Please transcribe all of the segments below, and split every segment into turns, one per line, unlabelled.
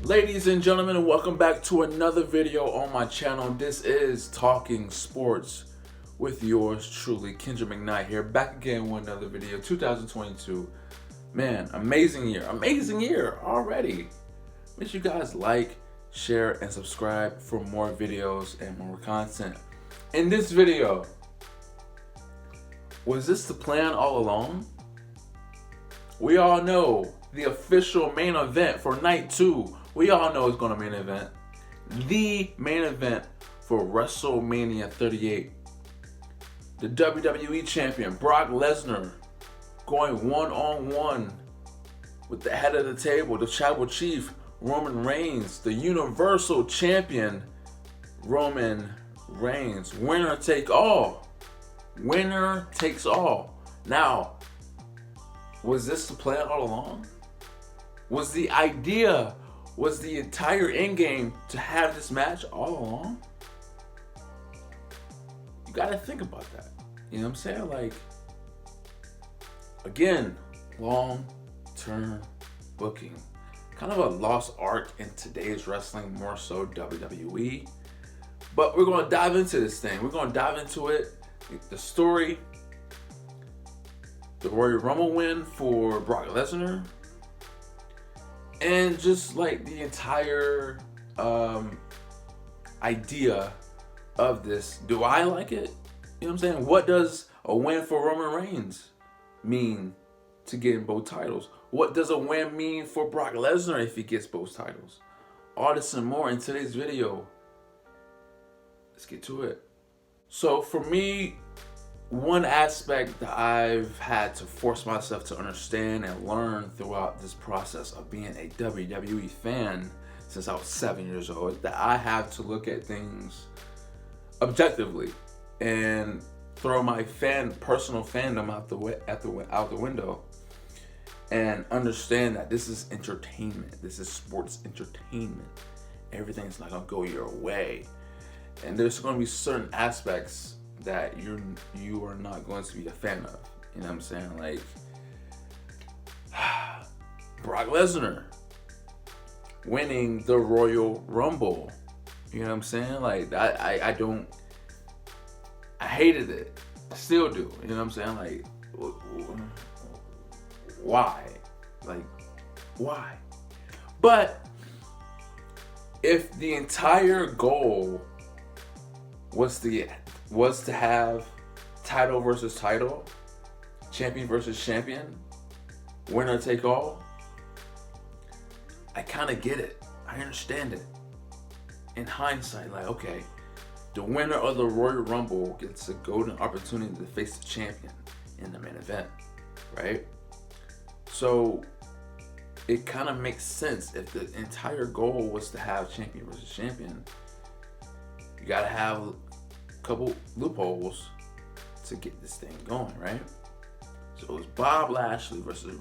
Ladies and gentlemen, welcome back to another video on my channel. This is Talking Sports with yours truly, Kendra McKnight here, back again with another video. 2022, man, amazing year already. Make sure you guys like, share, and subscribe for more videos and more content. In this video, was this the plan all along? We all know the official main event for night 2. We all know it's going to main event. The main event for WrestleMania 38. The WWE Champion, Brock Lesnar, going one-on-one with the head of the table, the Tribal Chief, Roman Reigns, the Universal Champion, Roman Reigns. Winner take all. Winner takes all. Now, was this the plan all along? Was the idea, was the entire end game to have this match all along? You gotta think about that. You know what I'm saying? Like, again, long-term booking. Kind of a lost art in today's wrestling, more so WWE. But we're gonna dive into this thing. We're gonna dive into it. The story, the Royal Rumble win for Brock Lesnar, and just like the entire idea of this. Do I like it? You know what I'm saying? What does a win for Roman Reigns mean to getting both titles? What does a win mean for Brock Lesnar if he gets both titles? All this and more in today's video. Let's get to it. So for me, one aspect that I've had to force myself to understand and learn throughout this process of being a WWE fan since I was 7 years old, that I have to look at things objectively and throw my personal fandom out the window and understand that this is entertainment. This is sports entertainment. Everything's not gonna go your way, and there's gonna be certain aspects that you are not going to be a fan of. You know what I'm saying? Like Brock Lesnar winning the Royal Rumble. You know what I'm saying? Like I hated it. I still do. You know what I'm saying? Like why? Like why? But if the entire goal was to have title versus title, champion versus champion, winner take all, I kind of get it. I understand it. In hindsight, like, okay, the winner of the Royal Rumble gets a golden opportunity to face the champion in the main event, right? So it kind of makes sense. If the entire goal was to have champion versus champion, you gotta have a couple loopholes to get this thing going, right? So it was Bob Lashley versus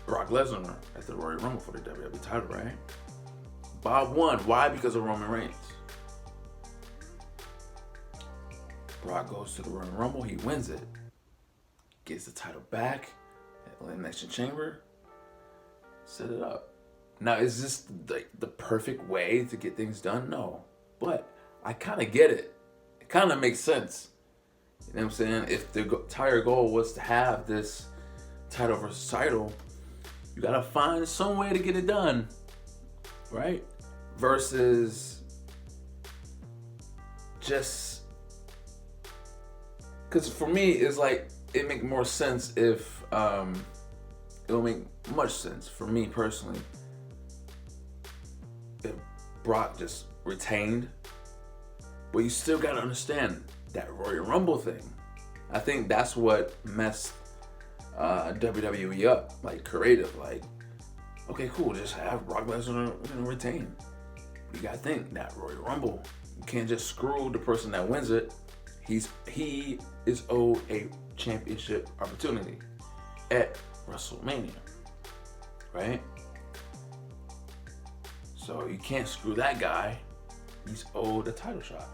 Brock Lesnar at the Royal Rumble for the WWE title, right? Bob won. Why? Because of Roman Reigns. Brock goes to the Royal Rumble. He wins it. Gets the title back at Elimination Chamber. Set it up. Now, is this the perfect way to get things done? No. But I kind of get it. It kind of makes sense. You know what I'm saying? If the entire goal was to have this title versus title, you got to find some way to get it done, right? Versus just... Because for me, it's like, it make more sense if... it'll make much sense for me personally if Brock just retained. But you still got to understand that Royal Rumble thing. I think that's what messed WWE up, like creative. Like, okay, cool, just have Brock Lesnar retain. You got to think that Royal Rumble, you can't just screw the person that wins it. he is owed a championship opportunity at WrestleMania, right? So you can't screw that guy. He's owed a title shot.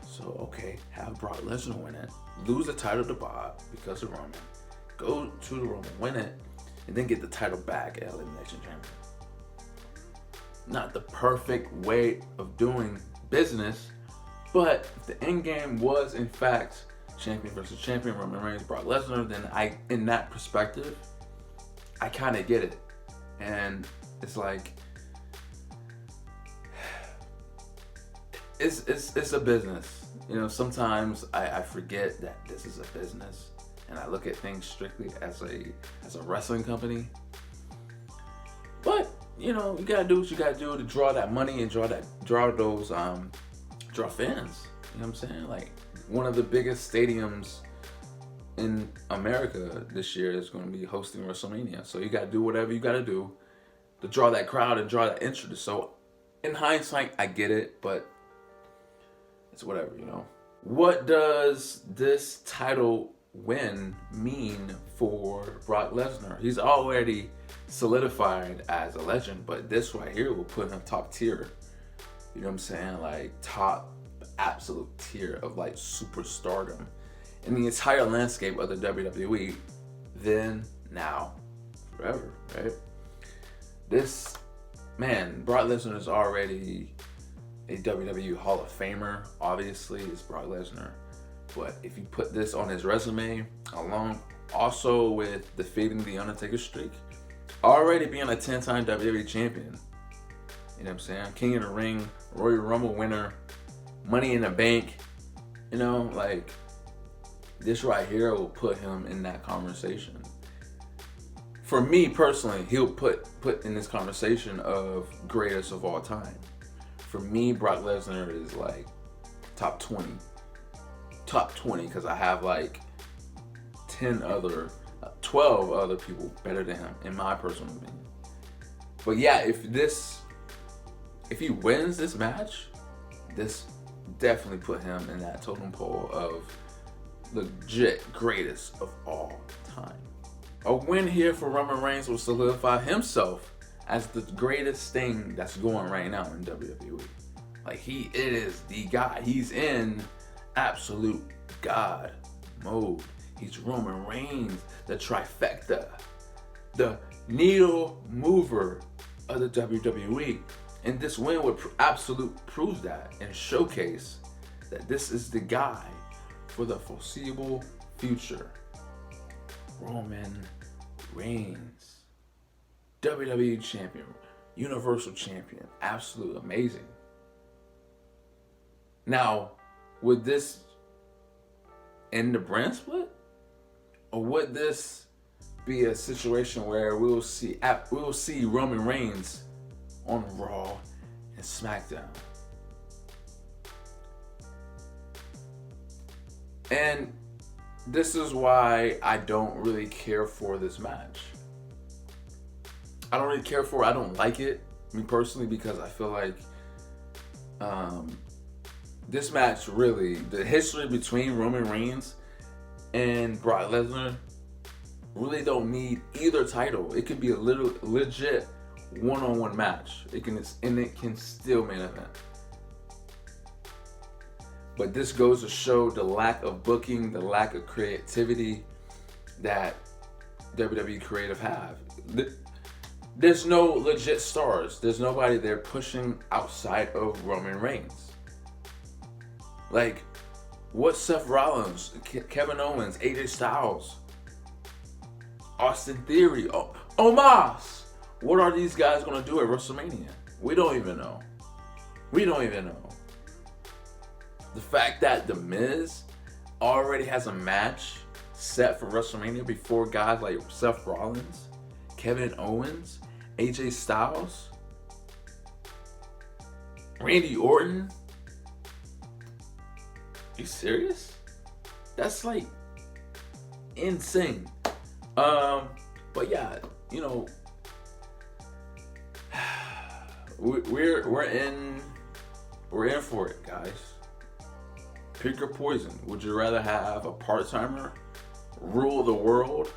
So okay, have Brock Lesnar win it, lose the title to Bob because of Roman, go to the Roman, win it, and then get the title back at Elimination Chamber. Not the perfect way of doing business, but if the end game was in fact champion versus champion, Roman Reigns, Brock Lesnar, then in that perspective, I kind of get it. And it's like, it's a business. You know, sometimes I forget that this is a business, and I look at things strictly as a wrestling company. But you know, you gotta do what you gotta do to draw that money and draw those fans. You know what I'm saying? Like, one of the biggest stadiums in America this year is going to be hosting WrestleMania. So you gotta do whatever you gotta do to draw that crowd and draw that interest. So in hindsight, I get it, but it's whatever, you know. What does this title win mean for Brock Lesnar? He's already solidified as a legend, but this right here will put him top tier. You know what I'm saying? Like, top absolute tier of like superstardom in the entire landscape of the WWE. Then, now, forever, right? This man, Brock Lesnar, is already a WWE Hall of Famer. Obviously, it's Brock Lesnar. But if you put this on his resume, along also with defeating the Undertaker's streak, already being a 10-time WWE champion, you know what I'm saying? King of the Ring, Royal Rumble winner, Money in the Bank, you know, like, this right here will put him in that conversation. For me personally, he'll put in this conversation of greatest of all time. For me, Brock Lesnar is like top 20, because I have like 12 other people better than him, in my personal opinion. But yeah, if he wins this match, this definitely put him in that totem pole of legit greatest of all time. A win here for Roman Reigns will solidify himself as the greatest thing that's going right now in WWE. Like, it is the guy. He's in absolute God mode. He's Roman Reigns, the trifecta, the needle mover of the WWE. And this win would absolutely prove that and showcase that this is the guy for the foreseeable future. Roman Reigns, WWE champion, Universal champion, absolute amazing. Now, would this end the brand split, or would this be a situation where we will see Roman Reigns on Raw and SmackDown? And this is why I don't really care for this match. I don't like it, me personally, because I feel like this match, really, the history between Roman Reigns and Brock Lesnar really don't need either title. It could be a legit one-on-one match. It can still main event. But this goes to show the lack of booking, the lack of creativity that WWE creative have. There's no legit stars. There's nobody there pushing outside of Roman Reigns. Like, what Seth Rollins, Kevin Owens, AJ Styles, Austin Theory, Omos, what are these guys going to do at WrestleMania? We don't even know. The fact that The Miz already has a match set for WrestleMania before guys like Seth Rollins, Kevin Owens, AJ Styles, Randy Orton. You serious? That's like insane. But yeah, you know, we're in for it, guys. Pick your poison. Would you rather have a part-timer rule the world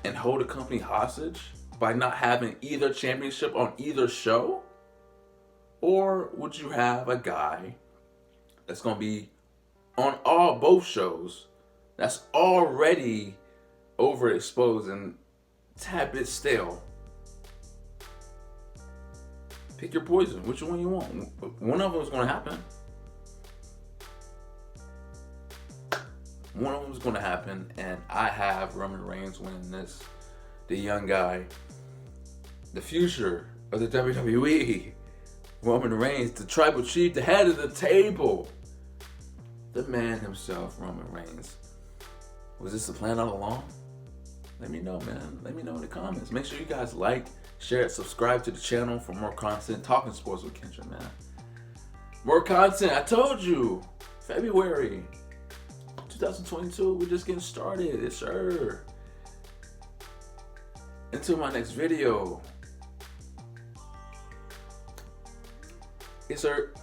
and hold a company hostage by not having either championship on either show? Or would you have a guy that's going to be on both shows, that's already overexposed and tad bit stale? Pick your poison. Which one you want? One of them is going to happen. One of them is going to happen, and I have Roman Reigns winning this. The young guy, the future of the WWE, Roman Reigns, the tribal chief, the head of the table, the man himself, Roman Reigns. Was this the plan all along? Let me know, man. Let me know in the comments. Make sure you guys like, share it, subscribe to the channel for more content. Talking sports with Kendra, man. More content. I told you. February 2022. We're just getting started. Yes, sir. Until my next video. Yes, sir.